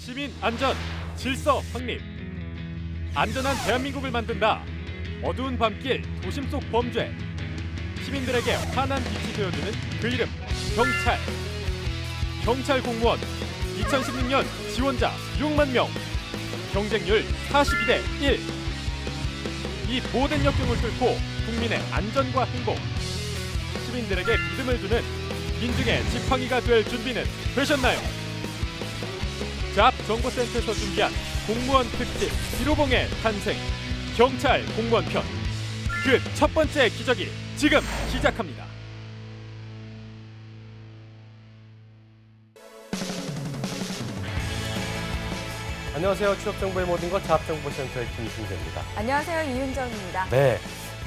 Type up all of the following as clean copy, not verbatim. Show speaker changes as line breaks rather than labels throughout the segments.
시민 안전, 질서 확립. 안전한 대한민국을 만든다. 어두운 밤길, 도심 속 범죄. 시민들에게 환한 빛이 되어주는 그 이름, 경찰. 경찰 공무원 2016년 지원자 6만 명. 경쟁률 42대 1. 이 모든 역경을 뚫고 국민의 안전과 행복, 시민들에게 믿음을 주는 민중의 지팡이가 될 준비는 되셨나요? 잡정보센터에서 준비한 공무원 특집 1호봉의 탄생, 경찰 공무원 편. 그 첫 번째 기적이 지금 시작합니다.
안녕하세요. 취업정보의 모든 것 잡정보센터의 김승재입니다.
안녕하세요. 이윤정입니다.
네,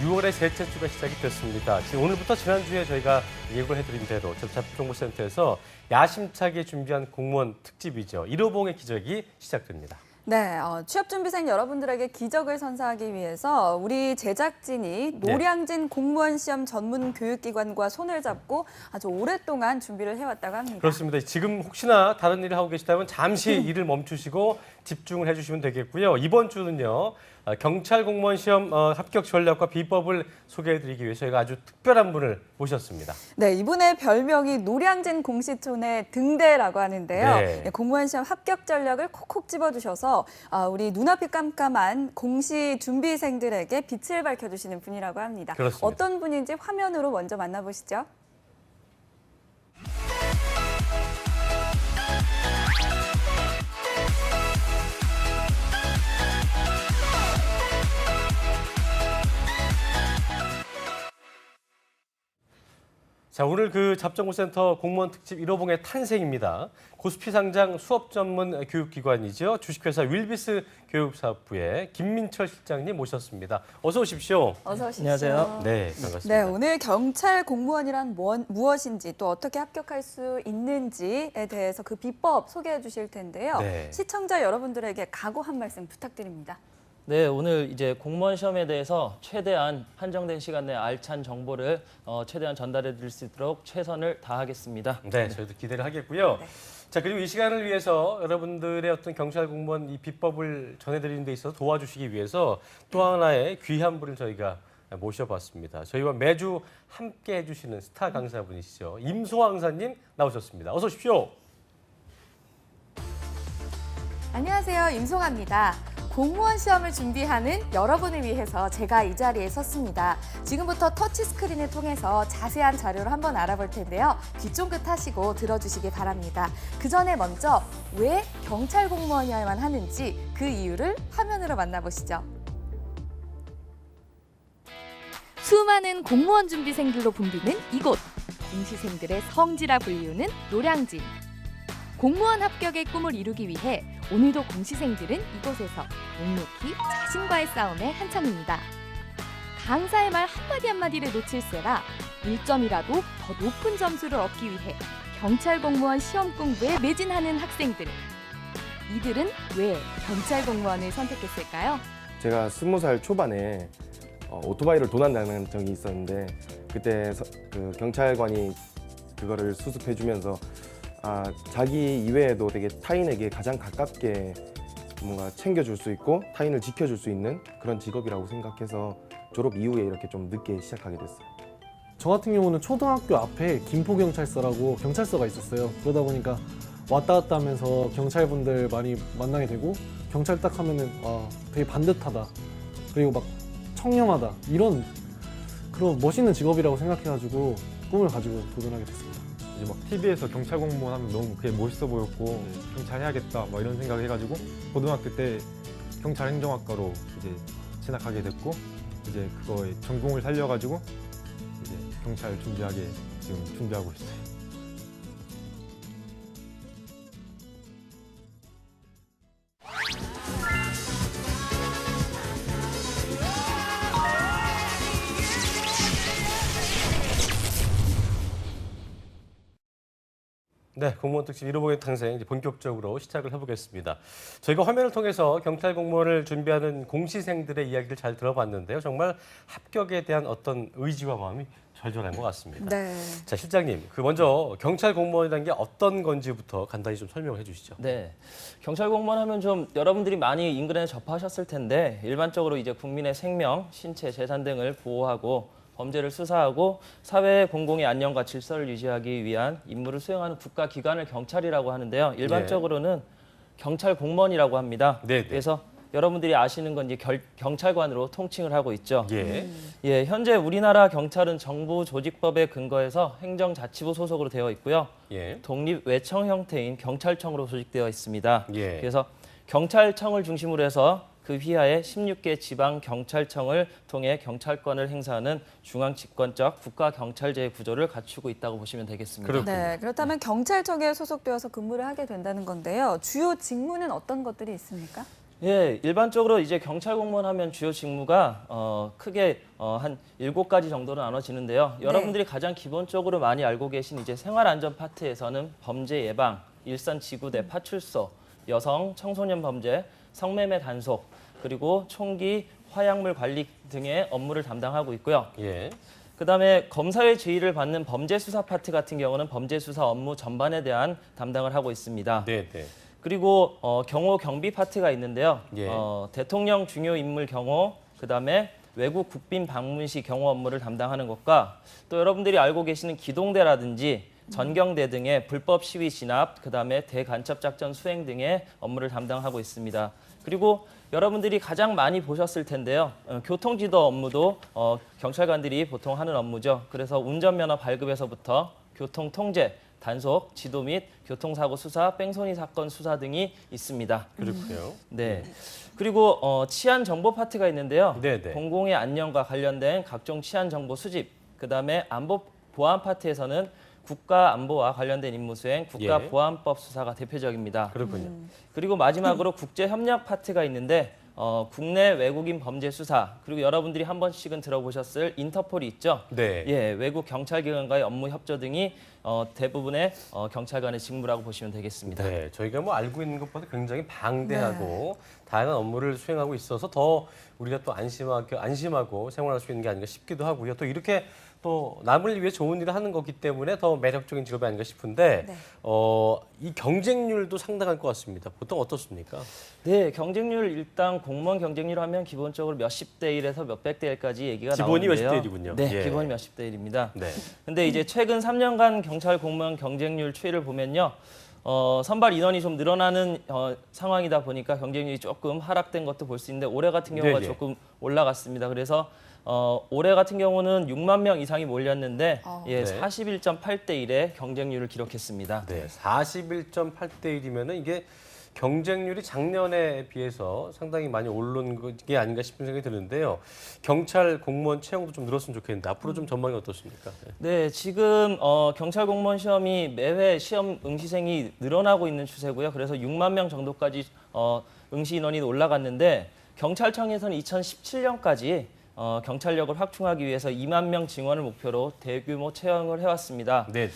6월의 셋째 주가 시작이 됐습니다. 지금 오늘부터 지난주에 저희가 예고를 해드린 대로 잡정보센터에서 야심차게 준비한 공무원 특집이죠. 1호봉의 기적이 시작됩니다.
네, 취업준비생 여러분들에게 기적을 선사하기 위해서 우리 제작진이 노량진 공무원 시험 전문 교육기관과 손을 잡고 아주 오랫동안 준비를 해왔다고 합니다.
그렇습니다. 지금 혹시나 다른 일을 하고 계시다면 잠시 일을 멈추시고 집중을 해주시면 되겠고요. 이번 주는요, 경찰 공무원 시험 합격 전략과 비법을 소개해드리기 위해서 저희가 아주 특별한 분을 모셨습니다.
네, 이분의 별명이 노량진 공시촌의 등대라고 하는데요.
네.
공무원 시험 합격 전략을 콕콕 집어주셔서 우리 눈앞이 깜깜한 공시 준비생들에게 빛을 밝혀주시는 분이라고 합니다.
그렇습니다.
어떤 분인지 화면으로 먼저 만나보시죠.
자, 오늘 그 잡정보센터 공무원 특집 1호봉의 탄생입니다. 고스피 상장 수업 전문 교육기관이죠. 주식회사 윌비스 교육사업부의 김민철 실장님 모셨습니다. 어서 오십시오.
어서 오십시오.
안녕하세요.
네, 반갑습니다.
네, 오늘 경찰 공무원이란 무엇인지 또 어떻게 합격할 수 있는지에 대해서 그 비법 소개해 주실 텐데요.
네.
시청자 여러분들에게 각오 한 말씀 부탁드립니다.
네, 오늘 이제 공무원 시험에 대해서 최대한 한정된 시간 내에 알찬 정보를 최대한 전달해 드릴 수 있도록 최선을 다하겠습니다.
네, 저희도 기대를 하겠고요.
네.
자, 그리고 이 시간을 위해서 여러분들의 어떤 경찰 공무원 이 비법을 전해드리는 데 있어서 도와주시기 위해서 또 하나의 귀한 분을 저희가 모셔봤습니다. 저희와 매주 함께 해주시는 스타 강사분이시죠. 임소아 강사님 나오셨습니다. 어서 오십시오.
안녕하세요. 임송아입니다. 공무원 시험을 준비하는 여러분을 위해서 제가 이 자리에 섰습니다. 지금부터 터치스크린을 통해서 자세한 자료를 한번 알아볼 텐데요. 귀 쫑긋 하시고 들어주시기 바랍니다. 그 전에 먼저 왜 경찰 공무원이어야만 하는지 그 이유를 화면으로 만나보시죠. 수많은 공무원 준비생들로 붐비는 이곳. 공시생들의 성지라 불리우는 노량진. 공무원 합격의 꿈을 이루기 위해 오늘도 공시생들은 이곳에서 묵묵히 자신과의 싸움에 한참입니다. 강사의 말 한마디 한마디를 놓칠세라 1점이라도 더 높은 점수를 얻기 위해 경찰 공무원 시험 공부에 매진하는 학생들. 이들은 왜 경찰 공무원을 선택했을까요?
제가 20살 초반에 오토바이를 도난당한 적이 있었는데 그때 그 경찰관이 그거를 수습해주면서 자기 이외에도 되게 타인에게 가장 가깝게 뭔가 챙겨줄 수 있고 타인을 지켜줄 수 있는 그런 직업이라고 생각해서 졸업 이후에 이렇게 좀 늦게 시작하게 됐어요.
저 같은 경우는 초등학교 앞에 김포경찰서라고 경찰서가 있었어요. 그러다 보니까 왔다 갔다 하면서 경찰분들 많이 만나게 되고 경찰 딱 하면은 되게 반듯하다. 그리고 막 청렴하다. 이런 그런 멋있는 직업이라고 생각해가지고 꿈을 가지고 도전하게 됐습니다.
이제 막 TV에서 경찰 공무원 하면 너무 그게 멋있어 보였고 경찰 해야겠다 막 이런 생각을 해가지고 고등학교 때 경찰 행정학과로 이제 진학하게 됐고 이제 그거에 전공을 살려가지고 이제 경찰 준비하게 지금 준비하고 있어요.
네, 공무원 특집 1호봉의 탄생 이제 본격적으로 시작을 해보겠습니다. 저희가 화면을 통해서 경찰 공무원을 준비하는 공시생들의 이야기를 잘 들어봤는데요. 정말 합격에 대한 어떤 의지와 마음이 절절한 것 같습니다.
네.
자, 실장님, 그 먼저 경찰 공무원이라는 게 어떤 건지부터 간단히 좀 설명해 주시죠.
네, 경찰 공무원 하면 좀 여러분들이 많이 인근에 접하셨을 텐데 일반적으로 이제 국민의 생명, 신체, 재산 등을 보호하고 범죄를 수사하고 사회의 공공의 안녕과 질서를 유지하기 위한 임무를 수행하는 국가기관을 경찰이라고 하는데요. 일반적으로는 경찰 공무원이라고 합니다.
네.
그래서 여러분들이 아시는 건 이제 경찰관으로 통칭을 하고 있죠.
예.
예, 현재 우리나라 경찰은 정부 조직법에 근거해서 행정자치부 소속으로 되어 있고요.
예.
독립 외청 형태인 경찰청으로 조직되어 있습니다.
예.
그래서 경찰청을 중심으로 해서 그 휘하에 16개 지방 경찰청을 통해 경찰권을 행사하는 중앙 집권적 국가 경찰제의 구조를 갖추고 있다고 보시면 되겠습니다.
그렇군요.
네, 그렇다면 경찰청에 소속되어서 근무를 하게 된다는 건데요. 주요 직무는 어떤 것들이 있습니까?
예, 일반적으로 이제 경찰 공무원 하면 주요 직무가 크게 한 7가지 정도로 나눠지는데요. 여러분들이 가장 기본적으로 많이 알고 계신 이제 생활안전 파트에서는 범죄 예방, 일선 지구대 파출소, 여성 청소년 범죄, 성매매 단속, 그리고 총기, 화약물 관리 등의 업무를 담당하고 있고요.
예.
그다음에 검사의 지휘를 받는 범죄 수사 파트 같은 경우는 범죄 수사 업무 전반에 대한 담당을 하고 있습니다.
네.
그리고 경호 경비 파트가 있는데요.
예.
대통령 중요 인물 경호, 그다음에 외국 국빈 방문 시 경호 업무를 담당하는 것과 또 여러분들이 알고 계시는 기동대라든지 전경대 등의 불법 시위 진압, 그다음에 대간첩 작전 수행 등의 업무를 담당하고 있습니다. 그리고 여러분들이 가장 많이 보셨을 텐데요. 교통지도 업무도 경찰관들이 보통 하는 업무죠. 그래서 운전면허 발급에서부터 교통통제, 단속, 지도 및 교통사고 수사, 뺑소니 사건 수사 등이 있습니다.
그렇고요.
네. 그리고 치안 정보 파트가 있는데요.
네네.
공공의 안녕과 관련된 각종 치안 정보 수집, 그다음에 안보 보안 파트에서는 국가 안보와 관련된 임무 수행, 국가
예.
보안법 수사가 대표적입니다.
그렇군요.
그리고 마지막으로 국제 협력 파트가 있는데 국내 외국인 범죄 수사, 그리고 여러분들이 한 번씩은 들어보셨을 인터폴이 있죠.
네.
예, 외국 경찰기관과의 업무 협조 등이 대부분의 경찰관의 직무라고 보시면 되겠습니다.
네, 저희가 뭐 알고 있는 것보다 굉장히 방대하고 다양한 업무를 수행하고 있어서 더 우리가 또 안심하고 생활할 수 있는 게 아닌가 싶기도 하고요. 또 이렇게 또 남을 위해 좋은 일을 하는 거기 때문에 더 매력적인 직업이 아닌가 싶은데
네.
이 경쟁률도 상당할 것 같습니다. 보통 어떻습니까?
네, 경쟁률 일단 공무원 경쟁률 하면 기본적으로 몇십 대 1에서 몇백 대 1까지 얘기가
기본이
나오는데요.
몇십 대 1이군요.
네,
예.
기본이 몇십 대 1입니다.
네.
근데 이제 최근 3년간 경찰 공무원 경쟁률 추이를 보면요. 선발 인원이 좀 늘어나는 상황이다 보니까 경쟁률이 조금 하락된 것도 볼 수 있는데 올해 같은 경우가
네네.
조금 올라갔습니다. 그래서 올해 같은 경우는 6만 명 이상이 몰렸는데 예,
네.
41.8대 1의 경쟁률을 기록했습니다.
네, 41.8대 1이면은 이게 경쟁률이 작년에 비해서 상당히 많이 오른 게 아닌가 싶은 생각이 드는데요. 경찰 공무원 채용도 좀 늘었으면 좋겠는데 앞으로 좀 전망이 어떻습니까?
네, 지금 경찰 공무원 시험이 매회 시험 응시생이 늘어나고 있는 추세고요. 그래서 6만 명 정도까지 응시 인원이 올라갔는데 경찰청에서는 2017년까지 경찰력을 확충하기 위해서 2만 명 증원을 목표로 대규모 채용을 해왔습니다.
네.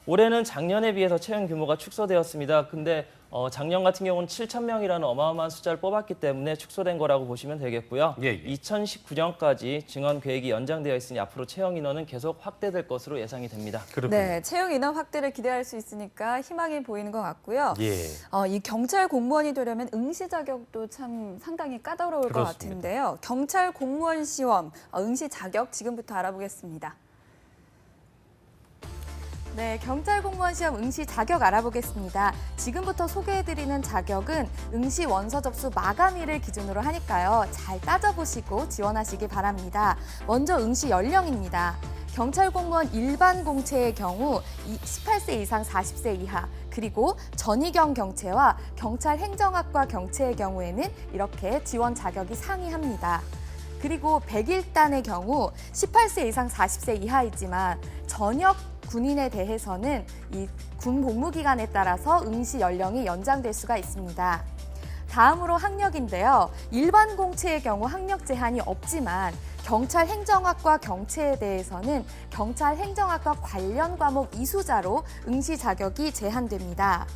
올해는 작년에 비해서 채용 규모가 축소되었습니다. 근데 작년 같은 경우는 7천 명이라는 어마어마한 숫자를 뽑았기 때문에 축소된 거라고 보시면 되겠고요.
예.
2019년까지 증원 계획이 연장되어 있으니 앞으로 채용 인원은 계속 확대될 것으로 예상이 됩니다.
그렇군요.
네, 채용 인원 확대를 기대할 수 있으니까 희망이 보이는 것 같고요.
예.
이 경찰 공무원이 되려면 응시 자격도 참 상당히 까다로울 것
그렇습니다.
같은데요. 경찰 공무원 시험 응시 자격 지금부터 알아보겠습니다.
네, 경찰 공무원 시험 응시 자격 알아보겠습니다. 지금부터 소개해드리는 자격은 응시 원서 접수 마감일을 기준으로 하니까요. 잘 따져보시고 지원하시기 바랍니다. 먼저 응시 연령입니다. 경찰 공무원 일반 공채의 경우 18세 이상 40세 이하, 그리고 전의경 경채와 경찰 행정학과 경채의 경우에는 이렇게 지원 자격이 상이합니다. 그리고 101단의 경우 18세 이상 40세 이하이지만 전역 군인에 대해서는 이 군 복무 기간에 따라서 응시 연령이 연장될 수가 있습니다. 다음으로 학력인데요. 일반 공채의 경우 학력 제한이 없지만 경찰 행정학과 경채에 대해서는 경찰 행정학과 관련 과목 이수자로 응시 자격이 제한됩니다.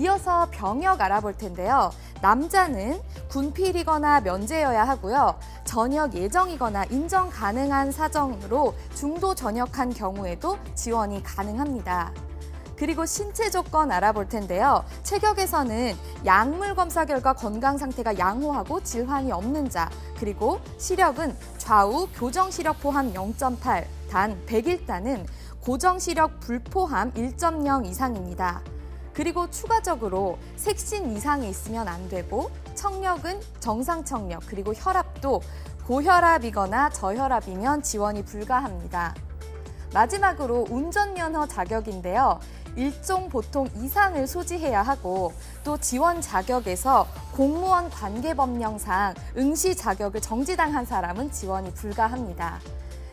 이어서 병역 알아볼 텐데요. 남자는 군필이거나 면제여야 하고요. 전역 예정이거나 인정 가능한 사정으로 중도 전역한 경우에도 지원이 가능합니다. 그리고 신체 조건 알아볼 텐데요. 체격에서는 약물 검사 결과 건강 상태가 양호하고 질환이 없는 자, 그리고 시력은 좌우 교정 시력 포함 0.8, 단 100일단은 고정 시력 불포함 1.0 이상입니다. 그리고 추가적으로 색신 이상이 있으면 안 되고 청력은 정상 청력, 그리고 혈압도 고혈압이거나 저혈압이면 지원이 불가합니다. 마지막으로 운전면허 자격인데요. 일종 보통 이상을 소지해야 하고 또 지원 자격에서 공무원 관계법령상 응시 자격을 정지당한 사람은 지원이 불가합니다.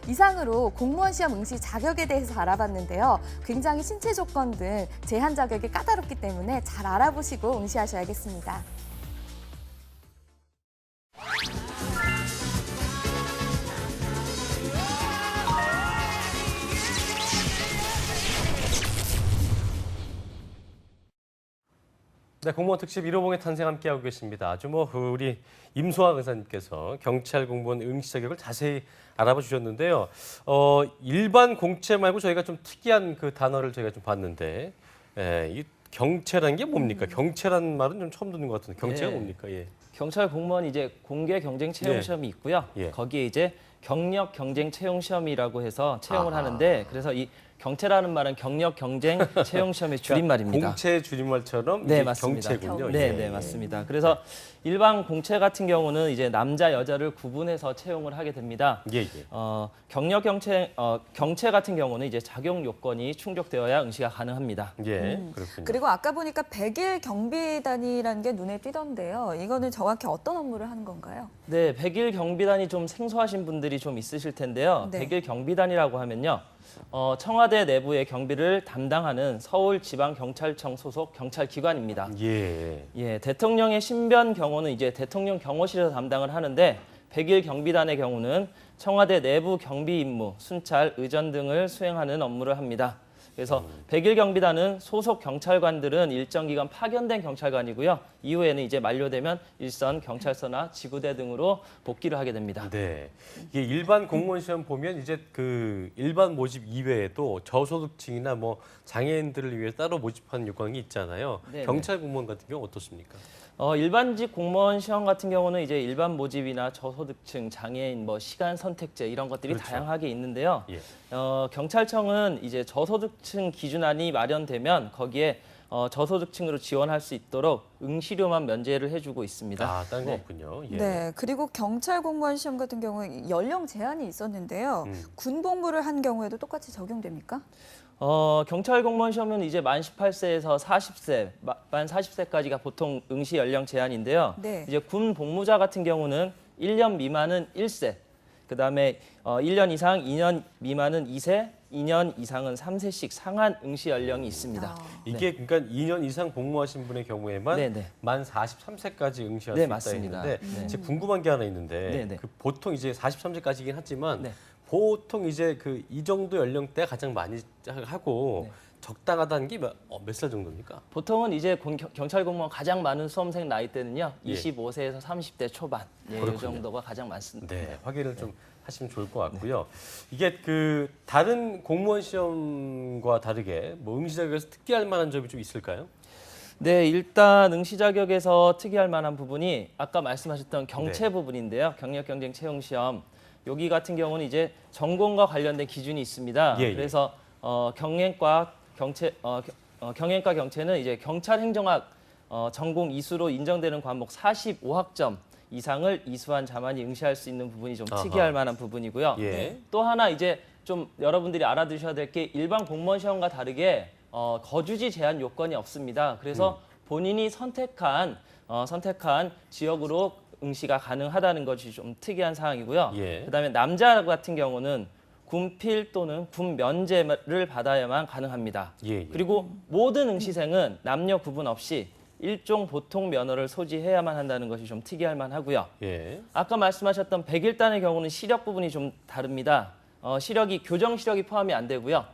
이상으로 공무원 시험 응시 자격에 대해서 알아봤는데요. 굉장히 신체 조건 등 제한 자격이 까다롭기 때문에 잘 알아보시고 응시하셔야겠습니다.
네, 공무원 특집 1호봉의 탄생 함께하고 계십니다. 아주 우리 임소아 의사님께서 경찰 공무원 응시 자격을 자세히 알아봐 주셨는데요. 일반 공채 말고 저희가 좀 특이한 그 단어를 저희가 좀 봤는데, 이 경채란 게 뭡니까? 경채란 말은 좀 처음 듣는 것 같은데 경채가
네.
뭡니까? 예.
경찰 공무원 이제 공개 경쟁 채용
예.
시험이 있고요.
예.
거기에 이제 경력 경쟁 채용 시험이라고 해서 채용을
아하.
하는데, 그래서 이 경채라는 말은 경력 경쟁 채용 시험의 줄임말입니다.
공채 줄임말처럼
네,
이게
맞습니다.
경채군요.
네,
예.
네, 맞습니다. 그래서 일반 공채 같은 경우는 이제 남자 여자를 구분해서 채용을 하게 됩니다.
예, 예.
경력 경채 같은 경우는 이제 자격 요건이 충족되어야 응시가 가능합니다.
예, 그렇군요.
그리고 아까 보니까 100일 경비단이라는 게 눈에 띄던데요. 이거는 정확히 어떤 업무를 하는 건가요?
네, 100일 경비단이 좀 생소하신 분들이 좀 있으실 텐데요.
네.
100일 경비단이라고 하면요. 청와대 내부의 경비를 담당하는 서울지방경찰청 소속 경찰기관입니다.
예.
예, 대통령의 신변 경호는 이제 대통령 경호실에서 담당을 하는데 100일 경비단의 경우는 청와대 내부 경비 임무, 순찰, 의전 등을 수행하는 업무를 합니다. 그래서 100일 경비단은 소속 경찰관들은 일정 기간 파견된 경찰관이고요. 이후에는 이제 만료되면 일선 경찰서나 지구대 등으로 복귀를 하게 됩니다.
네. 이게 일반 공무원 시험 보면 이제 그 일반 모집 이외에도 저소득층이나 장애인들을 위해 따로 모집하는 요건이 있잖아요.
네네.
경찰 공무원 같은 경우 어떻습니까?
일반직 공무원 시험 같은 경우는 이제 일반 모집이나 저소득층, 장애인, 시간 선택제 이런 것들이
그렇죠.
다양하게 있는데요.
예.
경찰청은 이제 저소득층 기준안이 마련되면 거기에 저소득층으로 지원할 수 있도록 응시료만 면제를 해주고 있습니다.
아, 다른 거
네.
없군요. 예.
네, 그리고 경찰 공무원 시험 같은 경우에 연령 제한이 있었는데요. 군 복무를 한 경우에도 똑같이 적용됩니까?
경찰 공무원 시험은 이제 만 18세에서 40세, 만 40세까지가 보통 응시 연령 제한인데요.
네.
이제 군 복무자 같은 경우는 1년 미만은 1세, 그다음에 1년 이상 2년 미만은 2세, 2년 이상은 3세씩 상한 응시 연령이 있습니다.
이게 그러니까 2년 이상 복무하신 분의 경우에만
네네.
만 43세까지 응시할
네,
수 있다
맞습니다.
했는데
네.
제가 궁금한 게 하나 있는데
네네.
그 보통 이제 43세까지긴 하지만
네.
보통 이제 이 정도 연령대 가장 많이 하고
네.
적당하다는 게 몇 살 정도입니까?
보통은 이제 경찰 공무원 가장 많은 수험생 나이대는요.
예.
25세에서 30대 초반. 예, 이
그렇군요.
정도가 가장 많습니다.
네, 확인을 좀 하시면 좋을 것 같고요. 이게 그 다른 공무원 시험과 다르게 응시 자격에서 특기할 만한 점이 좀 있을까요?
네, 일단 응시 자격에서 특이할 만한 부분이 아까 말씀하셨던 경채
네.
부분인데요. 경력 경쟁 채용 시험. 여기 같은 경우는 이제 전공과 관련된 기준이 있습니다.
예, 예.
그래서 경영과 경채는 이제 경찰 행정학 전공 이수로 인정되는 과목 45학점 이상을 이수한 자만이 응시할 수 있는 부분이 좀
아하.
특이할 만한 부분이고요.
예.
또 하나 이제 좀 여러분들이 알아두셔야 될 게 일반 공무원 시험과 다르게 거주지 제한 요건이 없습니다. 그래서 본인이 선택한 지역으로 응시가 가능하다는 것이 좀 특이한 사항이고요.
예.
그다음에 남자 같은 경우는 군필 또는 군 면제를 받아야만 가능합니다.
예, 예.
그리고 모든 응시생은 남녀 구분 없이 일종 보통 면허를 소지해야만 한다는 것이 좀 특이할 만하고요.
예.
아까 말씀하셨던 100일단의 경우는 시력 부분이 좀 다릅니다. 시력이 교정 시력이 포함이 안 되고요.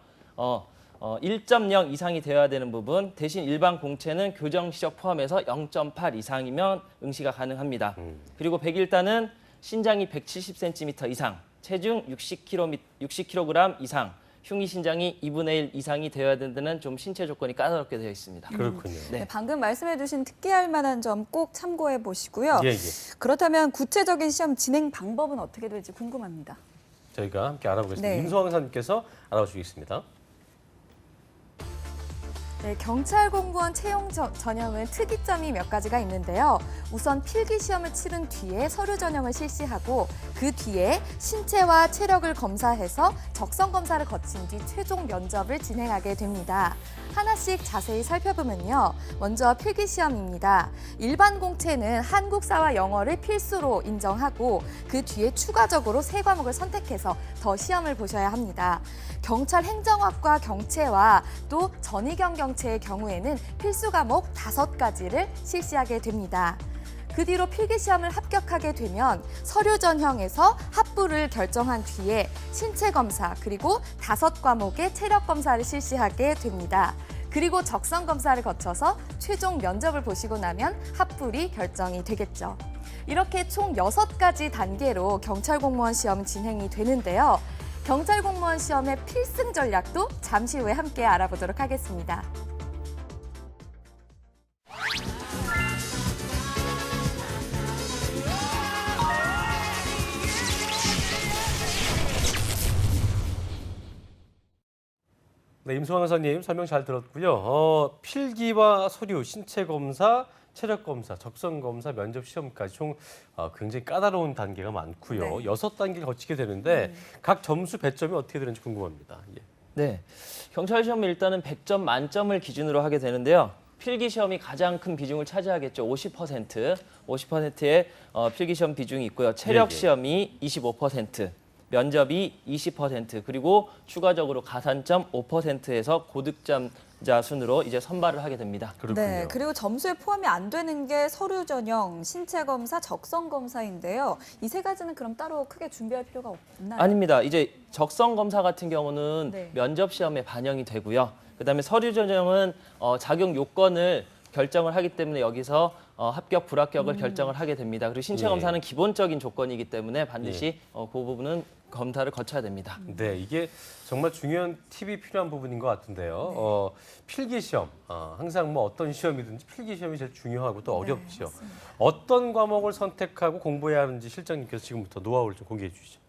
1.0 이상이 되어야 되는 부분, 대신 일반 공채는 교정 시력 포함해서 0.8 이상이면 응시가 가능합니다. 그리고 101단은 신장이 170cm 이상, 체중 60kg 이상, 흉기 신장이 2분의 1 이상이 되어야 된다는 좀 신체 조건이 까다롭게 되어 있습니다.
그렇군요.
네.
방금 말씀해주신 특기할 만한 점 꼭 참고해 보시고요.
예, 예.
그렇다면 구체적인 시험 진행 방법은 어떻게 될지 궁금합니다.
저희가 함께 알아보겠습니다.
네.
임소왕 선생님께서 알아보시겠습니다.
네, 경찰 공무원 채용 전형은 특이점이 몇 가지가 있는데요. 우선 필기 시험을 치른 뒤에 서류 전형을 실시하고 그 뒤에 신체와 체력을 검사해서 적성 검사를 거친 뒤 최종 면접을 진행하게 됩니다. 하나씩 자세히 살펴보면요. 먼저 필기 시험입니다. 일반 공채는 한국사와 영어를 필수로 인정하고 그 뒤에 추가적으로 3과목을 선택해서 더 시험을 보셔야 합니다. 경찰 행정학과 경채와 또 전의경 경채의 경우에는 필수 과목 5가지를 실시하게 됩니다. 그 뒤로 필기시험을 합격하게 되면 서류 전형에서 합부를 결정한 뒤에 신체 검사 그리고 5과목의 체력 검사를 실시하게 됩니다. 그리고 적성 검사를 거쳐서 최종 면접을 보시고 나면 합불이 결정이 되겠죠. 이렇게 총 6가지 단계로 경찰 공무원 시험 진행이 되는데요. 경찰 공무원 시험의 필승 전략도 잠시 후에 함께 알아보도록 하겠습니다.
네, 임소왕 선생님 설명 잘 들었고요. 필기와 서류, 신체 검사, 체력 검사, 적성 검사, 면접 시험까지 총 굉장히 까다로운 단계가 많고요.
네.
6단계를 거치게 되는데 각 점수 배점이 어떻게 되는지 궁금합니다. 예.
네, 경찰 시험은 일단은 100점 만점을 기준으로 하게 되는데요. 필기 시험이 가장 큰 비중을 차지하겠죠. 50%의 필기 시험 비중이 있고요. 체력
예, 예.
시험이 25%, 면접이 20%, 그리고 추가적으로 가산점 5%에서 고득점자 순으로 이제 선발을 하게 됩니다.
그렇군요.
네, 그리고 점수에 포함이 안 되는 게 서류 전형, 신체 검사, 적성 검사인데요. 이 3가지는 그럼 따로 크게 준비할 필요가 없나요?
아닙니다. 이제 적성 검사 같은 경우는
네.
면접 시험에 반영이 되고요. 그다음에 서류 전형은 자격 요건을 결정을 하기 때문에 여기서 합격, 불합격을 결정을 하게 됩니다. 그리고 신체
예.
검사는 기본적인 조건이기 때문에 반드시 그 부분은 검사를 거쳐야 됩니다.
네, 이게 정말 중요한 팁이 필요한 부분인 것 같은데요. 필기 시험, 항상 뭐 어떤 시험이든지 필기 시험이 제일 중요하고 또 어렵죠.
맞습니다.
어떤 과목을 선택하고 공부해야 하는지 실장님께서 지금부터 노하우를 좀 공개해 주시죠.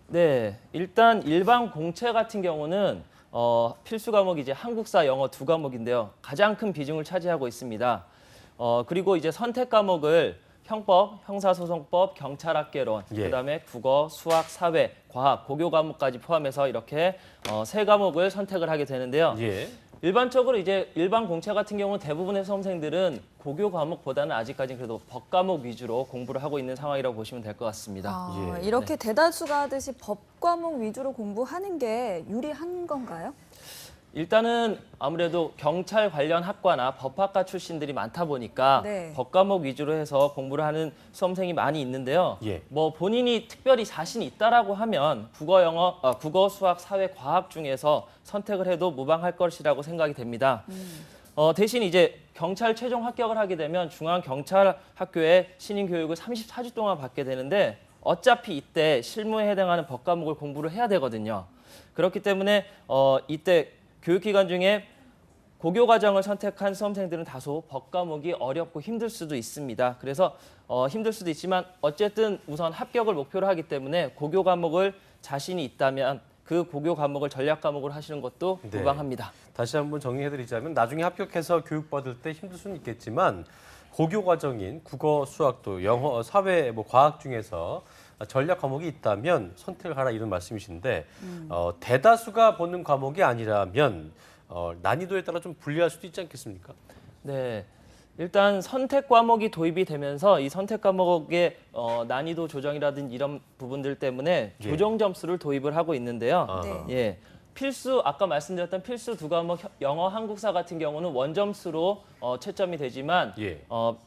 네, 일단 일반 공채 같은 경우는 필수 과목이 이제 한국사, 영어 2과목인데요. 가장 큰 비중을 차지하고 있습니다. 그리고 이제 선택 과목을 형법, 형사소송법, 경찰학개론,
예.
그다음에 국어, 수학, 사회, 과학, 고교 과목까지 포함해서 이렇게 3과목을 선택을 하게 되는데요.
예.
일반적으로 이제 일반 공채 같은 경우는 대부분의 수험생들은 고교 과목보다는 아직까지는 그래도 법 과목 위주로 공부를 하고 있는 상황이라고 보시면 될 것 같습니다.
예.
이렇게 대다수가 하듯이 법 과목 위주로 공부하는 게 유리한 건가요?
일단은 아무래도 경찰 관련 학과나 법학과 출신들이 많다 보니까
네.
법 과목 위주로 해서 공부를 하는 수험생이 많이 있는데요.
예.
뭐 본인이 특별히 자신이 있다라고 하면 국어, 수학, 사회, 과학 중에서 선택을 해도 무방할 것이라고 생각이 됩니다. 대신 이제 경찰 최종 합격을 하게 되면 중앙경찰학교에 신인 교육을 34주 동안 받게 되는데 어차피 이때 실무에 해당하는 법 과목을 공부를 해야 되거든요. 그렇기 때문에 이때 교육기간 중에 고교 과정을 선택한 수험생들은 다소 법 과목이 어렵고 힘들 수도 있습니다. 그래서 힘들 수도 있지만 어쨌든 우선 합격을 목표로 하기 때문에 고교 과목을 자신이 있다면 그 고교 과목을 전략 과목으로 하시는 것도
네.
무방합니다.
다시 한번 정리해드리자면 나중에 합격해서 교육받을 때 힘들 수는 있겠지만 고교 과정인 국어, 수학, 또 영어, 사회, 과학 중에서 전략 과목이 있다면 선택을 하라 이런 말씀이신데 대다수가 보는 과목이 아니라면 난이도에 따라 좀 불리할 수도 있지 않겠습니까?
네. 일단 선택 과목이 도입이 되면서 이 선택 과목의 난이도 조정이라든지 이런 부분들 때문에
예.
조정 점수를 도입을 하고 있는데요.
아하.
네.
예. 필수 아까 말씀드렸던 필수 2과목 영어, 한국사 같은 경우는 원점수로 채점이 되지만
예.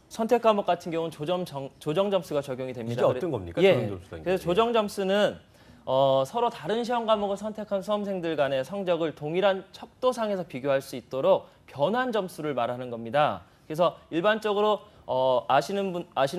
선택 과목 같은 경우는 조정 점수가 적용이 됩니다.
이게 어떤 겁니까?
예.
조정 점수라는 게?
그래서 조정 점수는 서로 다른 시험 과목을 선택한 수험생들 간의 성적을 동일한 척도상에서 비교할 수 있도록 변환 점수를 말하는 겁니다. 그래서 일반적으로 아시는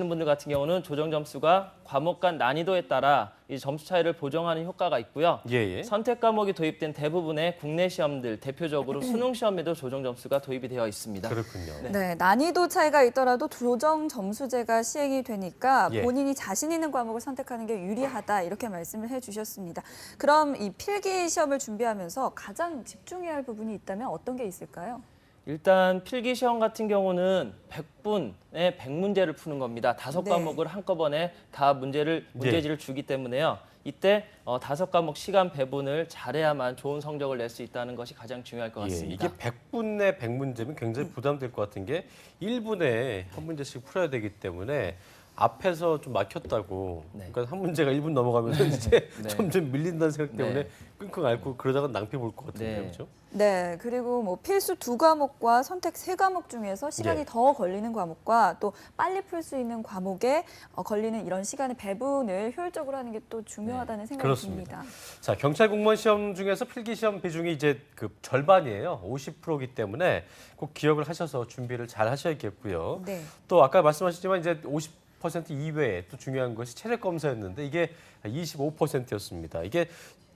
분들 같은 경우는 조정 점수가 과목 간 난이도에 따라 이 점수 차이를 보정하는 효과가 있고요.
예.
선택 과목이 도입된 대부분의 국내 시험들, 대표적으로 수능 시험에도 조정 점수가 도입이 되어 있습니다.
그렇군요.
네, 난이도 차이가 있더라도 조정 점수제가 시행이 되니까
예.
본인이 자신 있는 과목을 선택하는 게 유리하다 이렇게 말씀을 해주셨습니다. 그럼 이 필기 시험을 준비하면서 가장 집중해야 할 부분이 있다면 어떤 게 있을까요?
일단 필기 시험 같은 경우는 100분의 100문제를 푸는 겁니다. 5과목을 한꺼번에 다 문제지를 주기 때문에요. 이때 5과목 시간 배분을 잘해야만 좋은 성적을 낼 수 있다는 것이 가장 중요할 것 같습니다.
이게 100분의 100문제면 굉장히 부담될 것 같은 게 1분에 한 문제씩 풀어야 되기 때문에 앞에서 좀 막혔다고.
네.
그러니까 한 문제가 1분 넘어가면 이제
네.
점점 밀린다는 생각 때문에
네.
끙끙 앓고 그러다가 낭패 볼 것 같은데요.
네.
그렇죠?
네, 그리고 뭐 필수 2과목과 선택 3과목 중에서 시간이
예.
더 걸리는 과목과 또 빨리 풀 수 있는 과목에 걸리는 이런 시간의 배분을 효율적으로 하는 게 또 중요하다는 생각이
그렇습니다.
듭니다.
자, 경찰 공무원 시험 중에서 필기 시험 비중이 이제 그 절반이에요. 50%이기 때문에 꼭 기억을 하셔서 준비를 잘 하셔야겠고요.
네.
또 아까 말씀하셨지만 이제 50% 이외에 또 중요한 것이 체력 검사였는데 이게 25%였습니다. 이게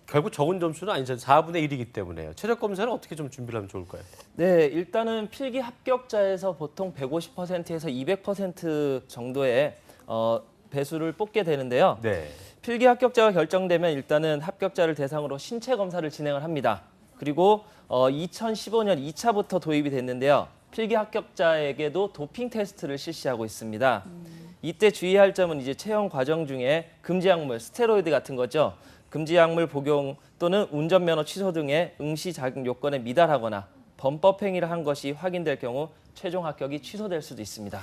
결국 적은 점수는 아니죠. 4분의 1이기 때문에요. 체력 검사는 어떻게 좀 준비를 하면 좋을까요?
네, 일단은 필기 합격자에서 보통 150%에서 200% 정도의 배수를 뽑게 되는데요.
네.
필기 합격자가 결정되면 일단은 합격자를 대상으로 신체 검사를 진행을 합니다. 그리고 2015년 2차부터 도입이 됐는데요. 필기 합격자에게도 도핑 테스트를 실시하고 있습니다. 이때 주의할 점은 이제 채용 과정 중에 금지 약물, 스테로이드 같은 거죠. 금지 약물 복용 또는 운전면허 취소 등의 응시 자격 요건에 미달하거나 범법 행위를 한 것이 확인될 경우 최종 합격이 취소될 수도 있습니다.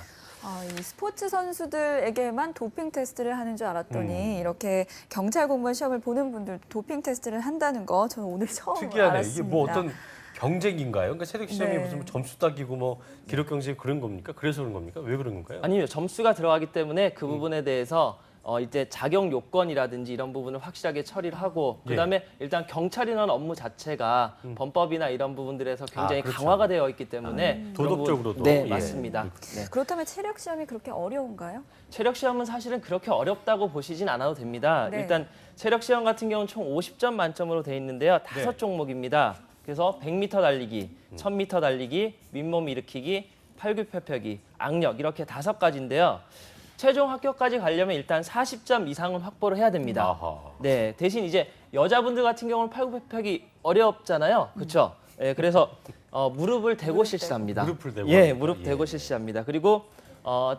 이 스포츠 선수들에게만 도핑 테스트를 하는 줄 알았더니 이렇게 경찰 공무원 시험을 보는 분들 도핑 테스트를 한다는 거 저는 오늘 처음
특이하네요.
알았습니다.
이게 뭐 어떤 경쟁인가요? 그러니까 체력 시험이
네.
무슨 뭐 점수 따기고 뭐 기록 경쟁 그런 겁니까? 그래서 그런 겁니까? 왜 그런 건가요?
아니요, 점수가 들어가기 때문에 그 부분에 대해서 이제 자격 요건이라든지 이런 부분을 확실하게 처리를 하고 그다음에 일단 경찰이라는 업무 자체가 범법이나 이런 부분들에서 굉장히
그렇죠.
강화가 되어 있기 때문에 그런
도덕적으로도.
부분- 네,
예.
맞습니다. 네.
그렇다면 체력 시험이 그렇게 어려운가요?
체력 시험은 사실은 그렇게 어렵다고 보시진 않아도 됩니다.
네.
일단 체력 시험 같은 경우는 총 50점 만점으로 되어 있는데요. 5종목입니다. 그래서 100m 달리기, 1000m 달리기, 윗몸 일으키기, 팔굽혀펴기, 악력 이렇게 5가지인데요. 최종 합격까지 가려면 일단 40점 이상은 확보를 해야 됩니다.
아하.
네, 대신 이제 여자분들 같은 경우는 팔굽혀펴기 어렵잖아요. 그렇죠? 예, 그래서 무릎을 대고 실시합니다.
무릎을 대고
예,
합니다.
무릎
예.
대고 실시합니다. 그리고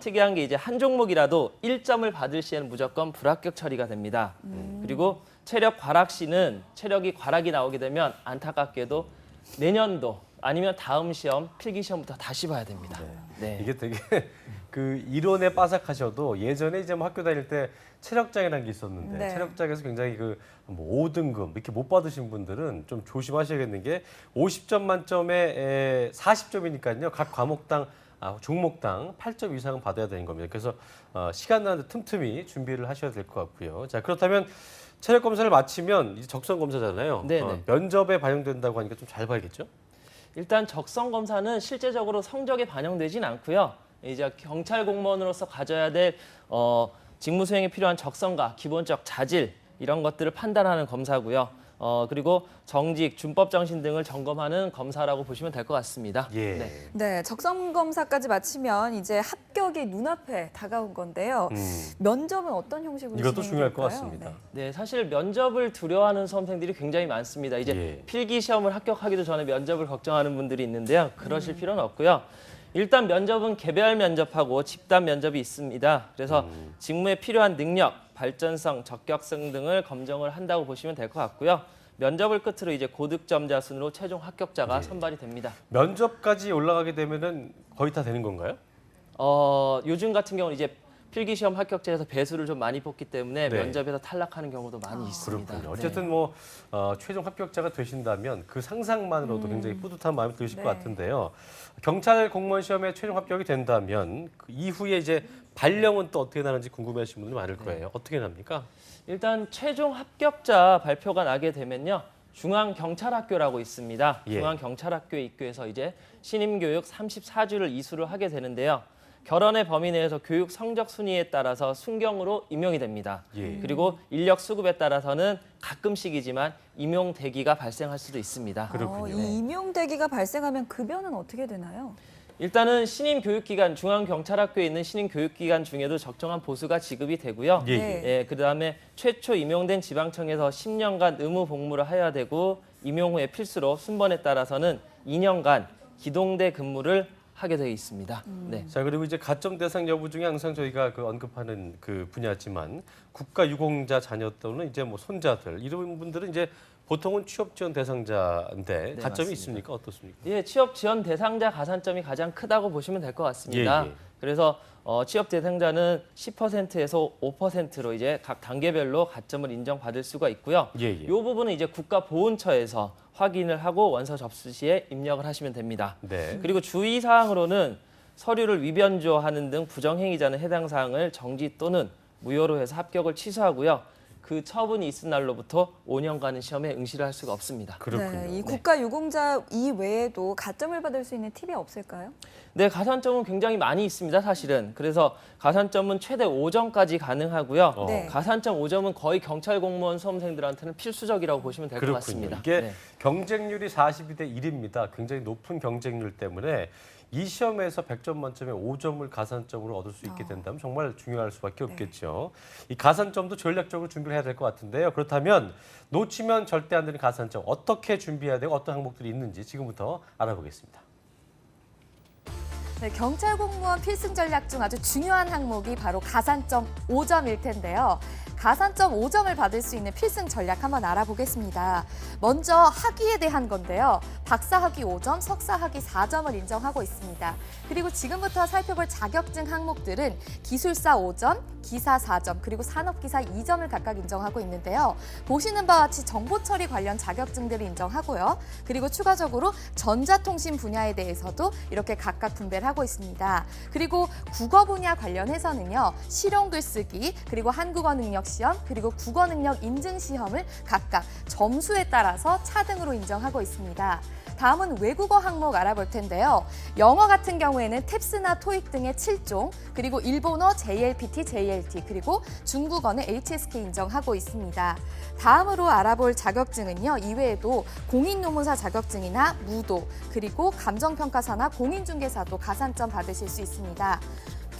특이한 게 이제 한 종목이라도 1점을 받을 시에는 무조건 불합격 처리가 됩니다. 그리고 체력 과락 시는 체력이 과락이 나오게 되면 안타깝게도 내년도 아니면 다음 시험 필기 시험부터 다시 봐야 됩니다. 네.
이게 되게 그 이론에 빠삭하셔도 예전에 이제 뭐 학교 다닐 때 체력장이라는 게 있었는데
네.
체력장에서 굉장히 그뭐 5등급 이렇게 못 받으신 분들은 좀 조심하셔야겠는 게 50점 만점에 40점이니까요. 각 과목당 종목당 8점 이상은 받아야 되는 겁니다. 그래서 시간 나는데 틈틈이 준비를 하셔야 될 것 같고요. 자, 그렇다면 체력 검사를 마치면 이제 적성 검사잖아요.
네네.
면접에 반영된다고 하니까 좀 잘 봐야겠죠?
일단 적성 검사는 실제적으로 성적에 반영되진 않고요. 이제 경찰 공무원으로서 가져야 될 직무 수행에 필요한 적성과 기본적 자질 이런 것들을 판단하는 검사고요. 그리고 정직, 준법 정신 등을 점검하는 검사라고 보시면 될 것 같습니다.
예.
네.
네, 적성 검사까지 마치면 이제 합격이 눈앞에 다가온 건데요. 면접은 어떤 형식으로
이것도
진행이
중요할 것
될까요?
같습니다.
네, 사실 면접을 두려워하는 수험생들이 굉장히 많습니다. 이제
예.
필기 시험을 합격하기도 전에 면접을 걱정하는 분들이 있는데요. 그러실 필요는 없고요. 일단 면접은 개별 면접하고 집단 면접이 있습니다. 그래서 직무에 필요한 능력, 발전성, 적격성 등을 검증을 한다고 보시면 될 것 같고요. 면접을 끝으로 이제 고득점자 순으로 최종 합격자가 선발이 됩니다.
면접까지 올라가게 되면은 거의 다 되는 건가요?
요즘 같은 경우는 이제 필기시험 합격자에서 배수를 좀 많이 뽑기 때문에
네.
면접에서 탈락하는 경우도 많이 있습니다.
그렇군요.
네.
어쨌든 뭐 최종 합격자가 되신다면 그 상상만으로도 굉장히 뿌듯한 마음이 드실 것
네.
같은데요. 경찰 공무원 시험에 최종 합격이 된다면 그 이후에 이제 발령은 또 어떻게 나는지 궁금해하시는 분들이 많을 거예요. 어떻게 납니까?
일단 최종 합격자 발표가 나게 되면요. 중앙경찰학교라고 있습니다.
예.
중앙경찰학교에 입교해서 이제 신임교육 34주를 이수를 하게 되는데요. 결원의 범위 내에서 교육 성적 순위에 따라서 순경으로 임용이 됩니다.
예.
그리고 인력 수급에 따라서는 가끔씩이지만 임용 대기가 발생할 수도 있습니다.
그렇군요.
이 임용 대기가 발생하면 급여는 어떻게 되나요?
일단은 신임교육기관, 중앙경찰학교에 있는 신임교육기관 중에도 적정한 보수가 지급이 되고요.
예,
네.
예, 그다음에 최초 임용된 지방청에서 10년간 의무 복무를 해야 되고 임용 후에 필수로 순번에 따라서는 2년간 기동대 근무를 하게 되어 있습니다. 네.
자, 그리고 이제 가점 대상 여부 중에 항상 저희가 언급하는 그 분야지만 국가 유공자 자녀 또는 이제 뭐 손자들 이런 분들은 이제 보통은 취업 지원 대상자인데 가점이
맞습니다.
있습니까? 어떻습니까?
예, 취업 지원 대상자 가산점이 가장 크다고 보시면 될 것 같습니다.
예, 예.
그래서 취업 대상자는 10%에서 5%로 이제 각 단계별로 가점을 인정받을 수가 있고요.
예, 예.
이 부분은 이제 국가보훈처에서 확인을 하고 원서 접수 시에 입력을 하시면 됩니다.
네.
그리고 주의 사항으로는 서류를 위변조하는 등 부정행위자는 해당 사항을 정지 또는 무효로 해서 합격을 취소하고요. 그 처분이 있은 날로부터 5년간은 시험에 응시를 할 수가 없습니다.
그렇군요.
네, 이 국가 유공자 이외에도 가점을 받을 수 있는 팁이 없을까요?
네, 가산점은 굉장히 많이 있습니다, 사실은. 그래서 가산점은 최대 5점까지 가능하고요.
네.
가산점 5점은 거의 경찰 공무원 수험생들한테는 필수적이라고 보시면 될 것
그렇군요.
같습니다.
이게
네.
경쟁률이 42대 1입니다. 굉장히 높은 경쟁률 때문에 이 시험에서 100점 만점에 5점을 가산점으로 얻을 수 있게 된다면 정말 중요할 수밖에 없겠죠. 이 가산점도 전략적으로 준비를 해야 될 것 같은데요. 그렇다면 놓치면 절대 안 되는 가산점 어떻게 준비해야 되고 어떤 항목들이 있는지 지금부터 알아보겠습니다.
네, 경찰 공무원 필승 전략 중 아주 중요한 항목이 바로 가산점 5점일 텐데요. 가산점 5점을 받을 수 있는 필승 전략 한번 알아보겠습니다. 먼저 학위에 대한 건데요. 박사 학위 5점, 석사 학위 4점을 인정하고 있습니다. 그리고 지금부터 살펴볼 자격증 항목들은 기술사 5점, 기사 4점, 그리고 산업기사 2점을 각각 인정하고 있는데요. 보시는 바와 같이 정보처리 관련 자격증들을 인정하고요. 그리고 추가적으로 전자통신 분야에 대해서도 이렇게 각각 분배를 하고 있습니다. 그리고 국어 분야 관련해서는요. 실용 글쓰기, 그리고 한국어 능력 시험, 그리고 국어 능력 인증 시험을 각각 점수에 따라서 차등으로 인정하고 있습니다. 다음은 외국어 항목 알아볼 텐데요. 영어 같은 경우에는 탭스나 토익 등의 7종, 그리고 일본어 JLPT, JLT, 그리고 중국어는 HSK 인정하고 있습니다. 다음으로 알아볼 자격증은요. 이외에도 공인노무사 자격증이나 무도, 그리고 감정평가사나 공인중개사도 가산점 받으실 수 있습니다.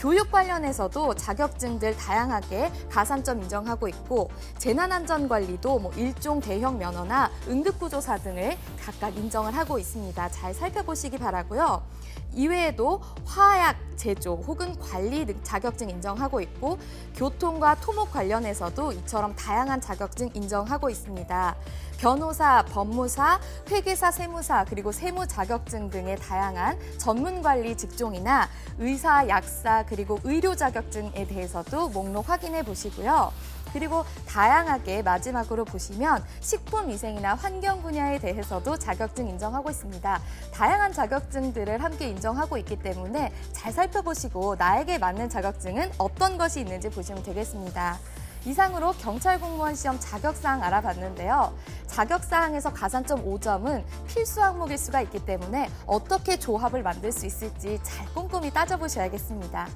교육 관련해서도 자격증들 다양하게 가산점 인정하고 있고 재난안전관리도 일종 대형 면허나 응급구조사 등을 각각 인정을 하고 있습니다. 잘 살펴보시기 바라고요. 이외에도 화약 제조 혹은 관리 등 자격증 인정하고 있고 교통과 토목 관련해서도 이처럼 다양한 자격증 인정하고 있습니다. 변호사, 법무사, 회계사, 세무사, 그리고 세무 자격증 등의 다양한 전문관리 직종이나 의사, 약사, 그리고 의료 자격증에 대해서도 목록 확인해 보시고요. 그리고 다양하게 마지막으로 보시면 식품위생이나 환경 분야에 대해서도 자격증 인정하고 있습니다. 다양한 자격증들을 함께 인정하고 있기 때문에 잘 살펴보시고 나에게 맞는 자격증은 어떤 것이 있는지 보시면 되겠습니다. 이상으로 경찰 공무원 시험 자격사항 알아봤는데요. 자격사항에서 가산점 5점은 필수 항목일 수가 있기 때문에 어떻게 조합을 만들 수 있을지 잘 꼼꼼히 따져보셔야겠습니다.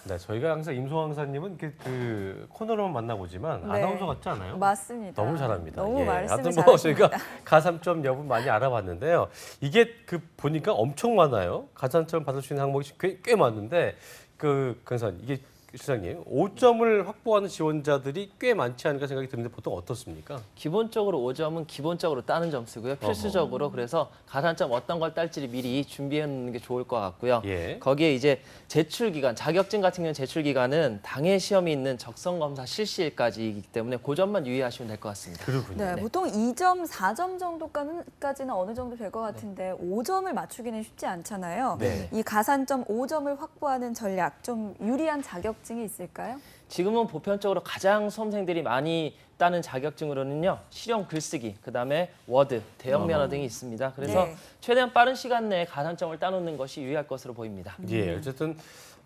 네, 저희가 항상 임소왕 강사님은 그 코너로만 만나보지만
네.
아나운서 같지 않아요?
맞습니다.
너무 잘합니다.
너무 말씀을
하여튼
잘하십니다.
저희가 가산점 여부 많이 알아봤는데요. 이게 보니까 엄청 많아요. 가산점 받을 수 있는 항목이 꽤 많은데 강사님 이게 실장님, 5점을 확보하는 지원자들이 꽤 많지 않을까 생각이 드는데 보통 어떻습니까?
기본적으로 5점은 기본적으로 따는 점수고요. 필수적으로 그래서 가산점 어떤 걸 딸지 미리 준비해 놓는 게 좋을 것 같고요.
예.
거기에 이제 제출 기간, 자격증 같은 경우는 제출 기간은 당해 시험이 있는 적성 검사 실시일까지이기 때문에 그 점만 유의하시면 될 것 같습니다.
그렇군요.
네, 보통 2점, 4점 정도까지는 어느 정도 될 것 같은데 5점을 맞추기는 쉽지 않잖아요.
네.
이 가산점 5점을 확보하는 전략, 좀 유리한 자격증이 있을까요?
지금은 보편적으로 가장 수험생들이 많이 따는 자격증으로는요. 실용 글쓰기, 그다음에 워드, 대형 면허 등이 있습니다. 그래서
네.
최대한 빠른 시간 내에 가산점을 따놓는 것이 유의할 것으로 보입니다.
예, 어쨌든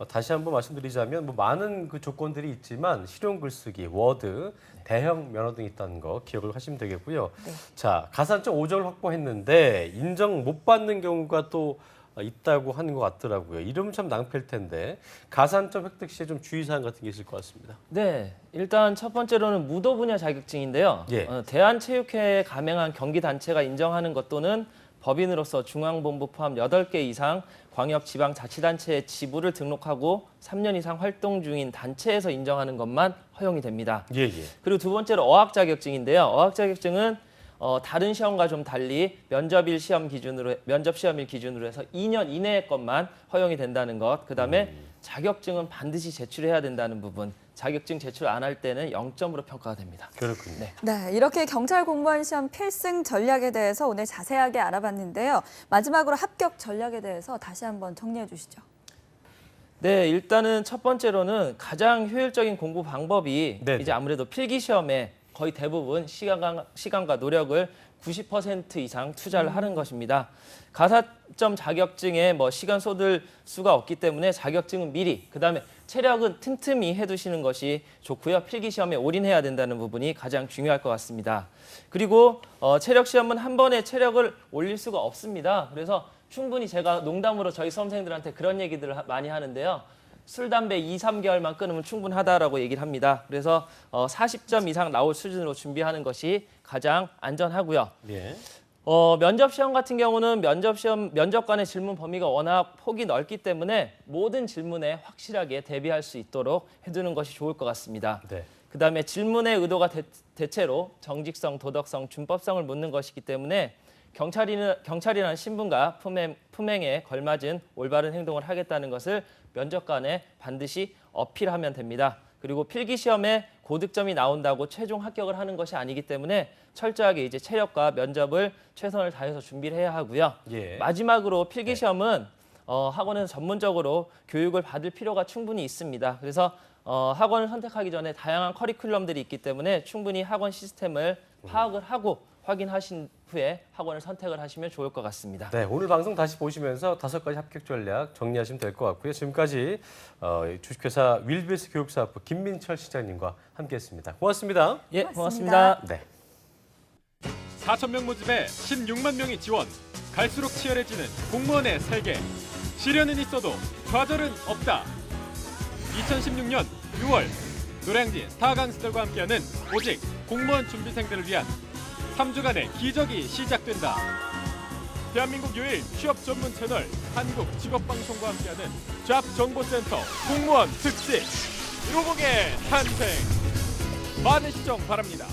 다시 한번 말씀드리자면 뭐 많은 그 조건들이 있지만 실용 글쓰기, 워드, 대형 면허 등이 있다는 거 기억을 하시면 되겠고요.
네.
자, 가산점 5점을 확보했는데 인정 못 받는 경우가 또 있다고 하는 것 같더라고요. 이러면 참 낭패일 텐데 가산점 획득 시에 좀 주의사항 같은 게 있을 것 같습니다.
네, 일단 첫 번째로는 무도 분야 자격증인데요.
예.
대한체육회에 가맹한 경기단체가 인정하는 것 또는 법인으로서 중앙본부 포함 8개 이상 광역지방자치단체에 지부를 등록하고 3년 이상 활동 중인 단체에서 인정하는 것만 허용이 됩니다.
예, 예.
그리고 두 번째로 어학 자격증인데요. 어학 자격증은 다른 시험과 좀 달리 면접 시험일 기준으로 해서 2년 이내의 것만 허용이 된다는 것. 그다음에 자격증은 반드시 제출해야 된다는 부분. 자격증 제출 안 할 때는 0점으로 평가가 됩니다.
그렇군요.
네.
네, 이렇게 경찰 공무원 시험 필승 전략에 대해서 오늘 자세하게 알아봤는데요. 마지막으로 합격 전략에 대해서 다시 한번 정리해 주시죠.
네, 일단은 첫 번째로는 가장 효율적인 공부 방법이
네네.
이제 아무래도 필기 시험에 거의 대부분 시간과 노력을 90% 이상 투자를 하는 것입니다. 가산점 자격증에 뭐 시간 쏟을 수가 없기 때문에 자격증은 미리, 그다음에 체력은 틈틈이 해두시는 것이 좋고요. 필기 시험에 올인해야 된다는 부분이 가장 중요할 것 같습니다. 그리고 체력 시험은 한 번에 체력을 올릴 수가 없습니다. 그래서 충분히 제가 농담으로 저희 수험생들한테 그런 얘기들을 많이 하는데요. 술, 담배 2, 3개월만 끊으면 충분하다라고 얘기를 합니다. 그래서 40점 이상 나올 수준으로 준비하는 것이 가장 안전하고요.
예.
면접 시험 같은 경우는 면접관의 질문 범위가 워낙 폭이 넓기 때문에 모든 질문에 확실하게 대비할 수 있도록 해두는 것이 좋을 것 같습니다.
네.
그다음에 질문의 의도가 대체로 정직성, 도덕성, 준법성을 묻는 것이기 때문에 경찰이라는 신분과 품행에 걸맞은 올바른 행동을 하겠다는 것을 면접관에 반드시 어필하면 됩니다. 그리고 필기 시험에 고득점이 나온다고 최종 합격을 하는 것이 아니기 때문에 철저하게 이제 체력과 면접을 최선을 다해서 준비를 해야 하고요.
예.
마지막으로 필기 시험은 학원에서 전문적으로 교육을 받을 필요가 충분히 있습니다. 그래서 학원을 선택하기 전에 다양한 커리큘럼들이 있기 때문에 충분히 학원 시스템을 파악을 하고 확인하신 후에 학원을 선택을 하시면 좋을 것 같습니다.
네, 오늘 방송 다시 보시면서 5가지 합격 전략 정리하시면 될 것 같고요. 지금까지 주식회사 윌비스 교육사업부 김민철 시장님과 함께했습니다. 고맙습니다.
예,
고맙습니다.
고맙습니다.
네.
4,000명 모집에 16만 명이 지원. 갈수록 치열해지는 공무원의 세계. 시련은 있어도 좌절은 없다. 2016년 6월 노량진 스타 강스들과 함께하는 오직 공무원 준비생들을 위한 3주간의 기적이 시작된다. 대한민국 유일 취업 전문 채널 한국직업방송과 함께하는 잡정보센터 공무원 특집 1호봉의 탄생. 많은 시청 바랍니다.